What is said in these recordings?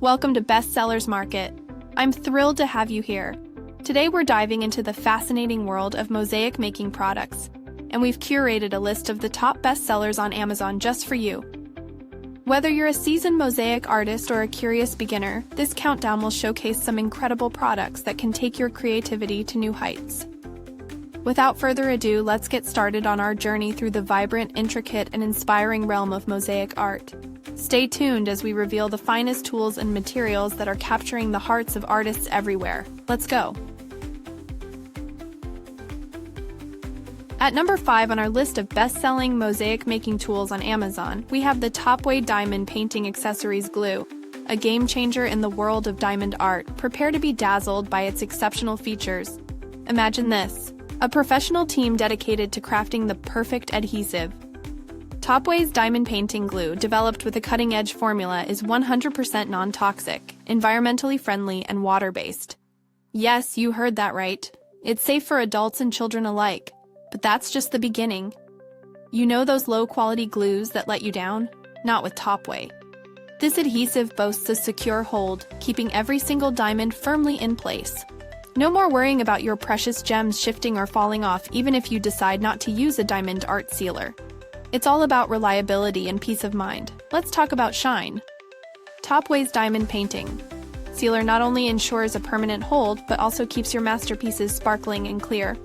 Welcome to Bestsellers Market. I'm thrilled to have you here. Today we're diving into the fascinating world of mosaic making products, and we've curated a list of the top bestsellers on Amazon just for you. Whether you're a seasoned mosaic artist or a curious beginner, this countdown will showcase some incredible products that can take your creativity to new heights. Without further ado, let's get started on our journey through the vibrant, intricate, and inspiring realm of mosaic art. Stay tuned as we reveal the finest tools and materials that are capturing the hearts of artists everywhere. Let's go! At number 5 on our list of best-selling mosaic making tools on Amazon, we have the Topway Diamond Painting Accessories Glue, a game-changer in the world of diamond art. Prepare to be dazzled by its exceptional features. Imagine this: a professional team dedicated to crafting the perfect adhesive. Topway's diamond painting glue, developed with a cutting-edge formula, is 100% non-toxic, environmentally friendly, and water-based. Yes, you heard that right. It's safe for adults and children alike. But that's just the beginning. You know those low-quality glues that let you down? Not with Topway. This adhesive boasts a secure hold, keeping every single diamond firmly in place. No more worrying about your precious gems shifting or falling off, even if you decide not to use a diamond art sealer. It's all about reliability and peace of mind. Let's talk about shine. Topway's diamond painting sealer not only ensures a permanent hold, but also keeps your masterpieces sparkling and clear.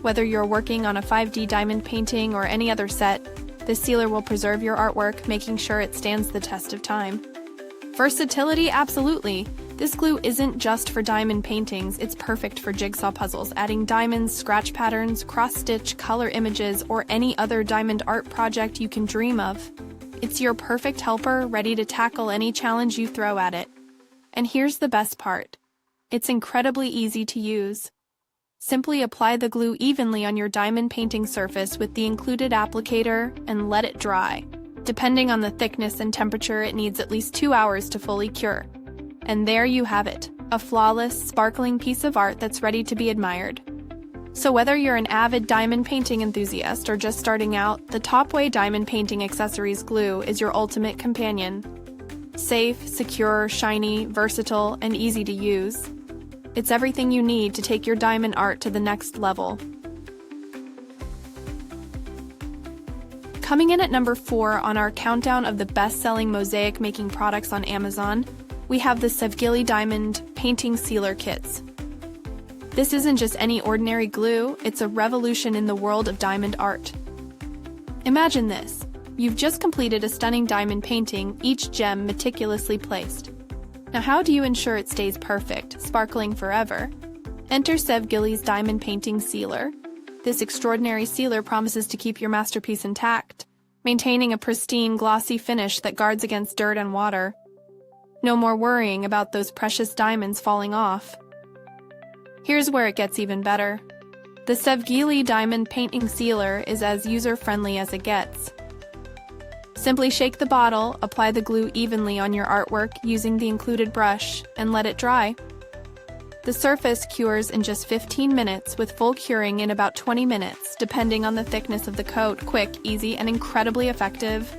Whether you're working on a 5D diamond painting or any other set, this sealer will preserve your artwork, making sure it stands the test of time. Versatility? Absolutely. This glue isn't just for diamond paintings, it's perfect for jigsaw puzzles, adding diamonds, scratch patterns, cross-stitch, color images, or any other diamond art project you can dream of. It's your perfect helper, ready to tackle any challenge you throw at it. And here's the best part: it's incredibly easy to use. Simply apply the glue evenly on your diamond painting surface with the included applicator and let it dry. Depending on the thickness and temperature, it needs at least 2 hours to fully cure. And there you have it, a flawless, sparkling piece of art that's ready to be admired. So whether you're an avid diamond painting enthusiast or just starting out, the Topway Diamond Painting Accessories Glue is your ultimate companion. Safe, secure, shiny, versatile, and easy to use. It's everything you need to take your diamond art to the next level. Coming in at number 4 on our countdown of the best-selling mosaic making products on Amazon, we have the Sevgili Diamond Painting Sealer Kits. This isn't just any ordinary glue, it's a revolution in the world of diamond art. Imagine this: you've just completed a stunning diamond painting, each gem meticulously placed. Now how do you ensure it stays perfect, sparkling forever? Enter Sevgili's Diamond Painting Sealer. This extraordinary sealer promises to keep your masterpiece intact, maintaining a pristine, glossy finish that guards against dirt and water. No more worrying about those precious diamonds falling off. Here's where it gets even better. The Sevgili Diamond Painting Sealer is as user-friendly as it gets. Simply shake the bottle, apply the glue evenly on your artwork using the included brush, and let it dry. The surface cures in just 15 minutes, with full curing in about 20 minutes, depending on the thickness of the coat. Quick, easy, and incredibly effective.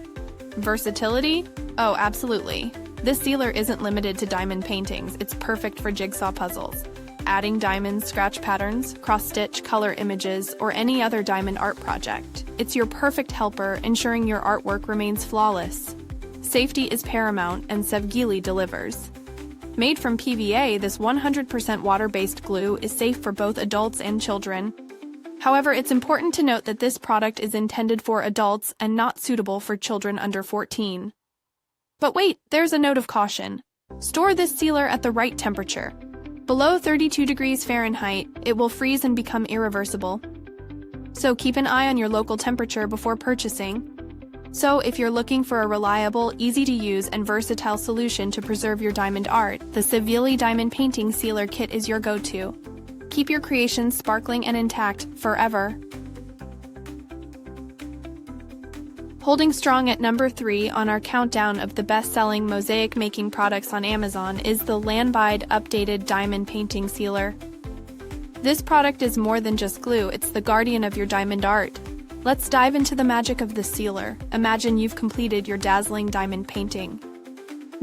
Versatility? Oh, absolutely. This sealer isn't limited to diamond paintings, it's perfect for jigsaw puzzles. Adding diamonds, scratch patterns, cross-stitch, color images, or any other diamond art project. It's your perfect helper, ensuring your artwork remains flawless. Safety is paramount, and Sevgili delivers. Made from PVA, this 100% water-based glue is safe for both adults and children. However, it's important to note that this product is intended for adults and not suitable for children under 14. But wait, there's a note of caution. Store this sealer at the right temperature. Below 32 degrees Fahrenheit, it will freeze and become irreversible. So keep an eye on your local temperature before purchasing. So if you're looking for a reliable, easy-to-use, and versatile solution to preserve your diamond art, the Sevgili Diamond Painting Sealer Kit is your go-to. Keep your creations sparkling and intact forever. Holding strong at number 3 on our countdown of the best-selling mosaic making products on Amazon is the Landbide Updated Diamond Painting Sealer. This product is more than just glue, it's the guardian of your diamond art. Let's dive into the magic of the sealer. Imagine you've completed your dazzling diamond painting.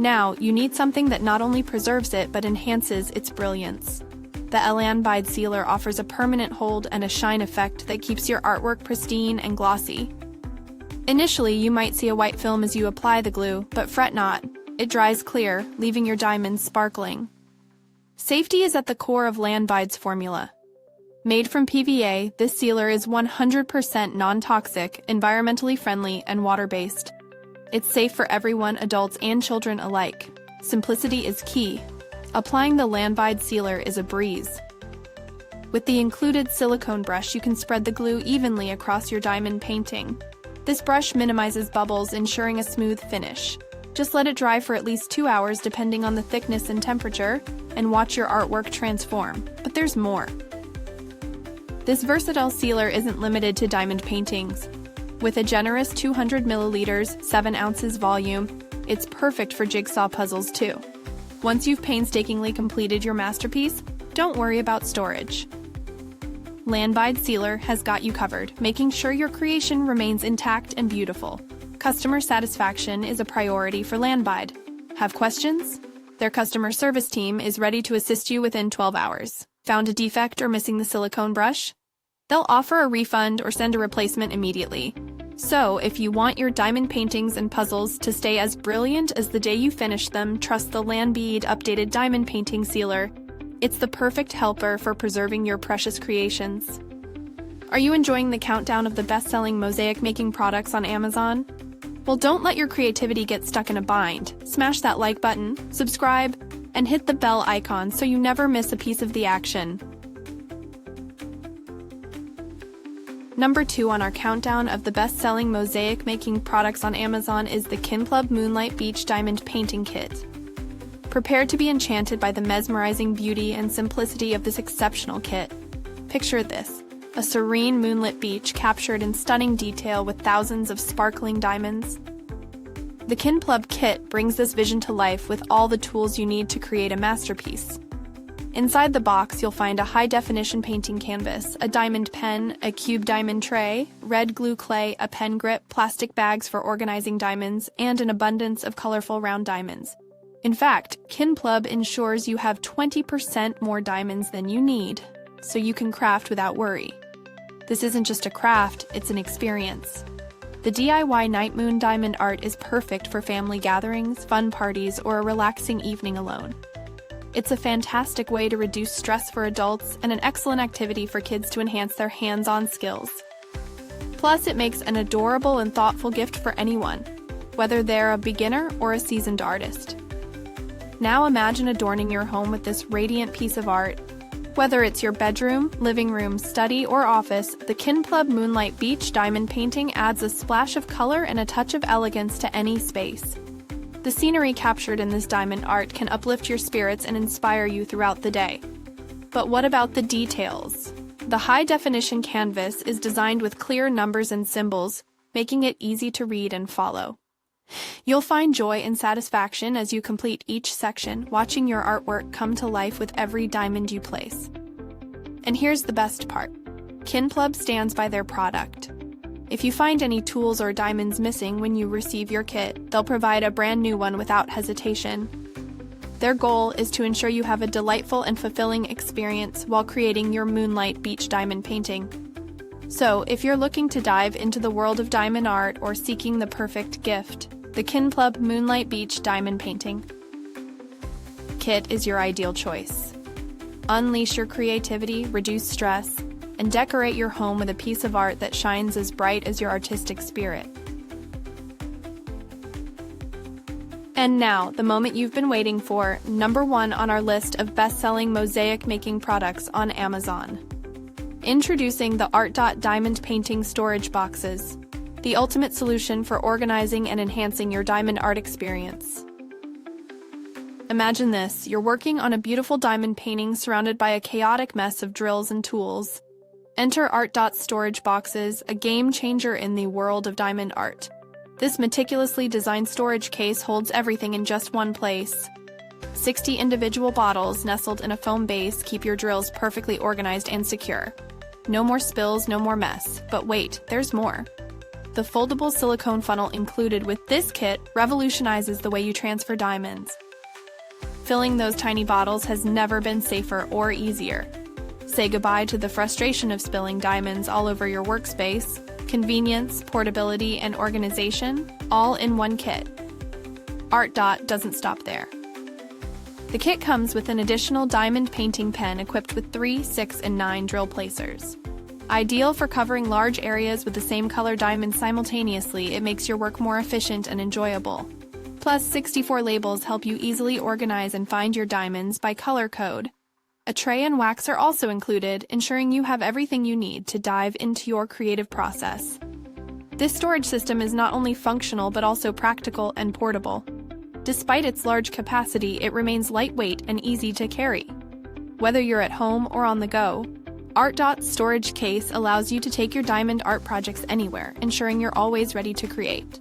Now, you need something that not only preserves it but enhances its brilliance. The Land Bead Sealer offers a permanent hold and a shine effect that keeps your artwork pristine and glossy. Initially, you might see a white film as you apply the glue, but fret not. It dries clear, leaving your diamonds sparkling. Safety is at the core of Land Bead's formula. Made from PVA, this sealer is 100% non-toxic, environmentally friendly, and water-based. It's safe for everyone, adults and children alike. Simplicity is key. Applying the Land Bead Sealer is a breeze. With the included silicone brush, you can spread the glue evenly across your diamond painting. This brush minimizes bubbles, ensuring a smooth finish. Just let it dry for at least 2 hours depending on the thickness and temperature, and watch your artwork transform. But there's more. This versatile sealer isn't limited to diamond paintings. With a generous 200 milliliters, 7 ounces volume, it's perfect for jigsaw puzzles too. Once you've painstakingly completed your masterpiece, don't worry about storage. Land Bead Sealer has got you covered, making sure your creation remains intact and beautiful. Customer satisfaction is a priority for Land Bead. Have questions? Their customer service team is ready to assist you within 12 hours. Found a defect or missing the silicone brush? They'll offer a refund or send a replacement immediately. So, if you want your diamond paintings and puzzles to stay as brilliant as the day you finish them, trust the Land Bead Updated Diamond Painting Sealer. It's the perfect helper for preserving your precious creations. Are you enjoying the countdown of the best-selling mosaic making products on Amazon? Well, don't let your creativity get stuck in a bind. Smash that like button, subscribe, and hit the bell icon so you never miss a piece of the action. Number 2 on our countdown of the best-selling mosaic making products on Amazon is the KINPLUB Moonlight Beach Diamond Painting Kit. Prepare to be enchanted by the mesmerizing beauty and simplicity of this exceptional kit. Picture this, a serene moonlit beach captured in stunning detail with thousands of sparkling diamonds. The KINPLUB kit brings this vision to life with all the tools you need to create a masterpiece. Inside the box, you'll find a high-definition painting canvas, a diamond pen, a cube diamond tray, red glue clay, a pen grip, plastic bags for organizing diamonds, and an abundance of colorful round diamonds. In fact, KINPLUB ensures you have 20% more diamonds than you need, so you can craft without worry. This isn't just a craft, it's an experience. The DIY night moon diamond art is perfect for family gatherings, fun parties, or a relaxing evening alone. It's a fantastic way to reduce stress for adults and an excellent activity for kids to enhance their hands-on skills. Plus, it makes an adorable and thoughtful gift for anyone, whether they're a beginner or a seasoned artist. Now imagine adorning your home with this radiant piece of art. Whether it's your bedroom, living room, study, or office, the KINPLUB Moonlight Beach Diamond Painting adds a splash of color and a touch of elegance to any space. The scenery captured in this diamond art can uplift your spirits and inspire you throughout the day. But what about the details? The high-definition canvas is designed with clear numbers and symbols, making it easy to read and follow. You'll find joy and satisfaction as you complete each section, watching your artwork come to life with every diamond you place. And here's the best part. KINPLUB stands by their product. If you find any tools or diamonds missing when you receive your kit, they'll provide a brand new one without hesitation. Their goal is to ensure you have a delightful and fulfilling experience while creating your Moonlight Beach diamond painting. So, if you're looking to dive into the world of diamond art or seeking the perfect gift, the KINPLUB Moonlight Beach Diamond Painting Kit is your ideal choice. Unleash your creativity, reduce stress, and decorate your home with a piece of art that shines as bright as your artistic spirit. And now, the moment you've been waiting for, number 1 on our list of best-selling mosaic making products on Amazon. Introducing the ARTDOT Diamond Painting Storage Boxes, the ultimate solution for organizing and enhancing your diamond art experience. Imagine this, you're working on a beautiful diamond painting surrounded by a chaotic mess of drills and tools. Enter ARTDOT storage boxes, a game changer in the world of diamond art. This meticulously designed storage case holds everything in just one place. 60 individual bottles nestled in a foam base keep your drills perfectly organized and secure. No more spills, no more mess. But wait, there's more. The foldable silicone funnel included with this kit revolutionizes the way you transfer diamonds. Filling those tiny bottles has never been safer or easier. Say goodbye to the frustration of spilling diamonds all over your workspace. Convenience, portability, and organization, all in one kit. ARTDOT doesn't stop there. The kit comes with an additional diamond painting pen equipped with 3, 6, and 9 drill placers. Ideal for covering large areas with the same color diamonds simultaneously, it makes your work more efficient and enjoyable. Plus, 64 labels help you easily organize and find your diamonds by color code. A tray and wax are also included, ensuring you have everything you need to dive into your creative process. This storage system is not only functional but also practical and portable. Despite its large capacity, it remains lightweight and easy to carry. Whether you're at home or on the go, ARTDOT's storage case allows you to take your diamond art projects anywhere, ensuring you're always ready to create.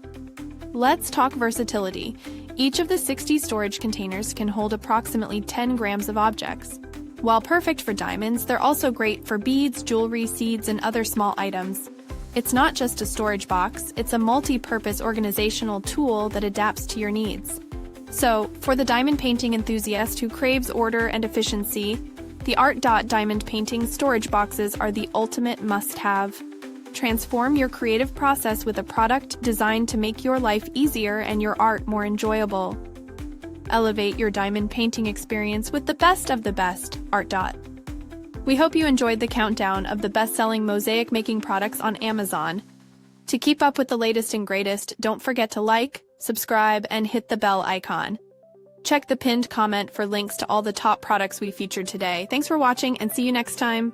Let's talk versatility. Each of the 60 storage containers can hold approximately 10 grams of objects. While perfect for diamonds, they're also great for beads, jewelry, seeds, and other small items. It's not just a storage box, it's a multi-purpose organizational tool that adapts to your needs. So, for the diamond painting enthusiast who craves order and efficiency, the ARTDOT diamond painting storage boxes are the ultimate must-have. Transform your creative process with a product designed to make your life easier and your art more enjoyable. Elevate your diamond painting experience with the best of the best, ARTDOT. We hope you enjoyed the countdown of the best-selling mosaic making products on Amazon. To keep up with the latest and greatest, don't forget to like, subscribe, and hit the bell icon. Check the pinned comment for links to all the top products we featured today. Thanks for watching and see you next time.